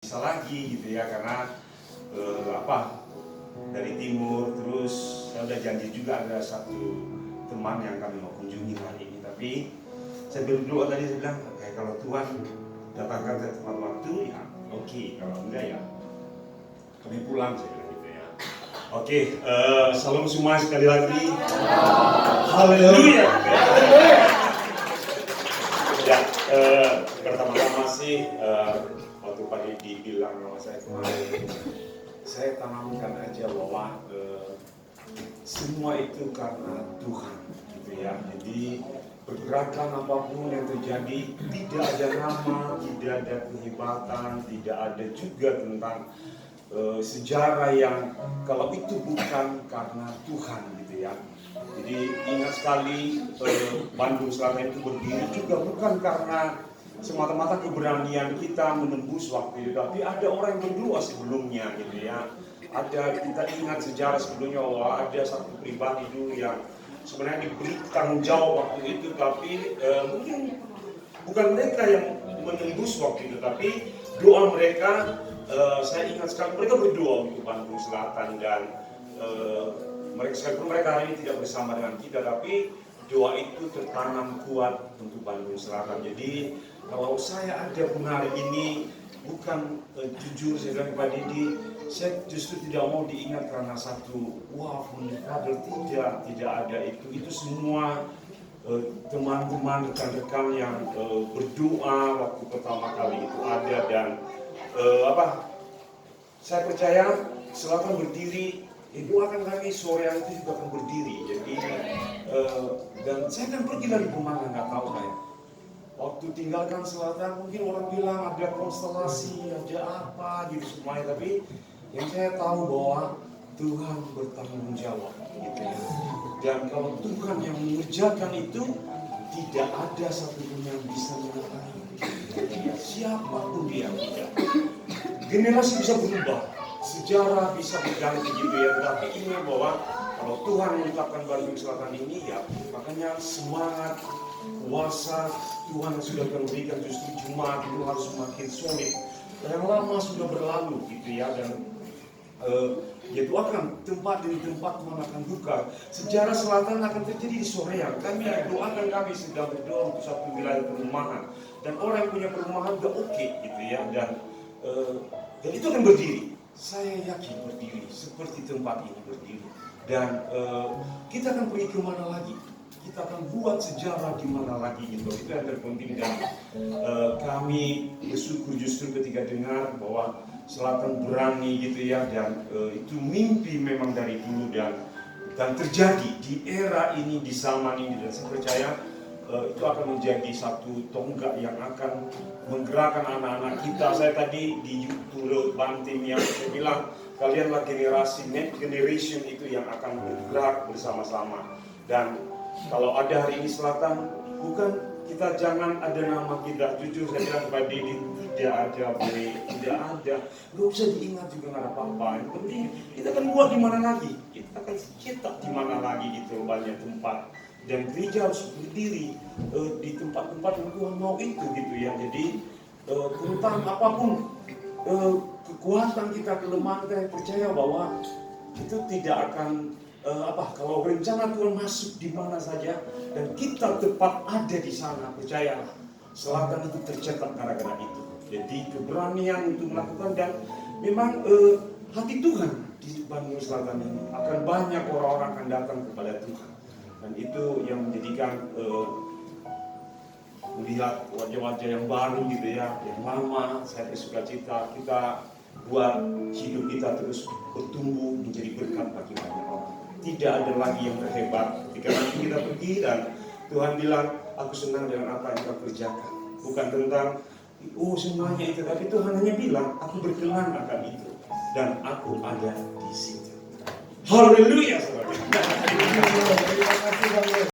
bisa lagi gitu ya, karena dari timur. Terus saya udah janji juga ada satu teman yang kami mau kunjungi hari ini, tapi saya berdoa tadi, saya bilang kalau Tuhan datangkan saya tepat waktu ya oke, kalau enggak ya kami pulang, saya bilang gitu ya. Oke, salam semua sekali lagi. Haleluya. Ya, pertama-tama sih waktu Pak Didi bilang sama saya kemarin, saya tanamkan aja bahwa semua itu karena Tuhan gitu ya. Jadi pergerakan apapun yang terjadi, tidak ada nama, tidak ada kehebatan, tidak ada juga tentang sejarah yang kalau itu bukan karena Tuhan gitu ya. Jadi ingat sekali, Bandung Selatan itu berdiri juga bukan karena semata-mata keberanian kita menembus waktu itu, tapi ada orang yang berdoa sebelumnya gitu ya. Kita ingat sejarah sebelumnya bahwa ada satu pribadi dulu yang sebenarnya diberi tanggung jawab waktu itu, tapi mungkin bukan mereka yang menembus waktu itu, tapi doa mereka. Saya ingat sekali mereka berdoa untuk Bandung Selatan, dan sekalipun mereka hari ini tidak bersama dengan kita, tapi doa itu tertanam kuat untuk Bandung Selatan. Jadi kalau saya ada pun hari ini, bukan jujur saya bilang kepada Didi, saya justru tidak mau diingat karena satu father, tidak ada itu semua teman-teman, rekan-rekan yang berdoa waktu pertama kali itu ada, dan saya percaya Selatan berdiri, doakan kami sore hari itu juga akan berdiri. Jadi dan saya kan pergi dari kemana nggak tahu saya. Waktu tinggalkan Selatan, mungkin orang bilang ada konstelasi, ada apa gitu semuanya, tapi yang saya tahu bahwa Tuhan bertanggung jawab gitu ya. Dan kalau Tuhan yang mengerjakan itu, tidak ada satupun yang bisa menghalangi. Siapapun dia tidak. Generasi bisa berubah, sejarah bisa berganti gitu ya, tetapi ingat bahwa kalau Tuhan menetapkan Bandung Selatan ini ya, makanya semangat kuasa Tuhan yang sudah memberikan, justru jemaat itu harus semakin solid. Yang lama sudah berlalu gitu ya, dan yaitu akan tempat demi tempat Tuhan akan buka. Sejarah Selatan akan terjadi di Soreang. Kami doakan, kami sedang berdoa untuk satu wilayah perumahan, dan orang yang punya perumahan udah oke gitu ya, dan itu akan berdiri. Saya yakin berdiri seperti tempat ini berdiri, dan kita akan pergi kemana lagi? Kita akan buat sejarah di mana lagi gitu. Itu yang terpenting, dan kami bersyukur justru ketika dengar bahwa Selatan berani gitu ya, dan itu mimpi memang dari dulu, dan terjadi di era ini, di zaman ini, dan saya percaya itu akan menjadi satu tonggak yang akan menggerakkan anak-anak kita. Saya tadi di YouTube Bantim yang saya bilang, kalianlah generasi, next generation itu yang akan bergerak bersama-sama. Dan kalau ada hari ini Selatan, bukan kita jangan ada nama kita. Jujur saya bilang kepada Didi, tidak ada, tidak ada. Gak usah diingat juga, nggak ada apa-apa. Yang penting kita akan buat di mana lagi, kita akan cetak di mana lagi gitu, banyak tempat. Dan gereja harus berdiri di tempat-tempat yang Tuhan mau itu gitu ya. Jadi tentang apapun kekuatan kita, kelemahan kita, percaya bahwa itu tidak akan kalau rencana Tuhan masuk di mana saja dan kita tepat ada di sana, percaya Selatan itu tercetak gara-gara itu. Jadi keberanian untuk melakukan, dan memang hati Tuhan di Bandung Selatan ini akan banyak orang-orang akan datang kepada Tuhan. Dan itu yang menjadikan melihat wajah-wajah yang baru gitu ya, yang lama. Saya bersuka cita kita buat hidup kita terus bertumbuh menjadi berkat bagi banyak orang. Tidak ada lagi yang terhebat ketika nanti kita pergi dan Tuhan bilang, aku senang dengan apa yang kau kerjakan. Bukan tentang semuanya itu, tapi Tuhan hanya bilang, aku berkenan akan itu dan aku ada di situ. Haleluya, saudara. Terima kasih.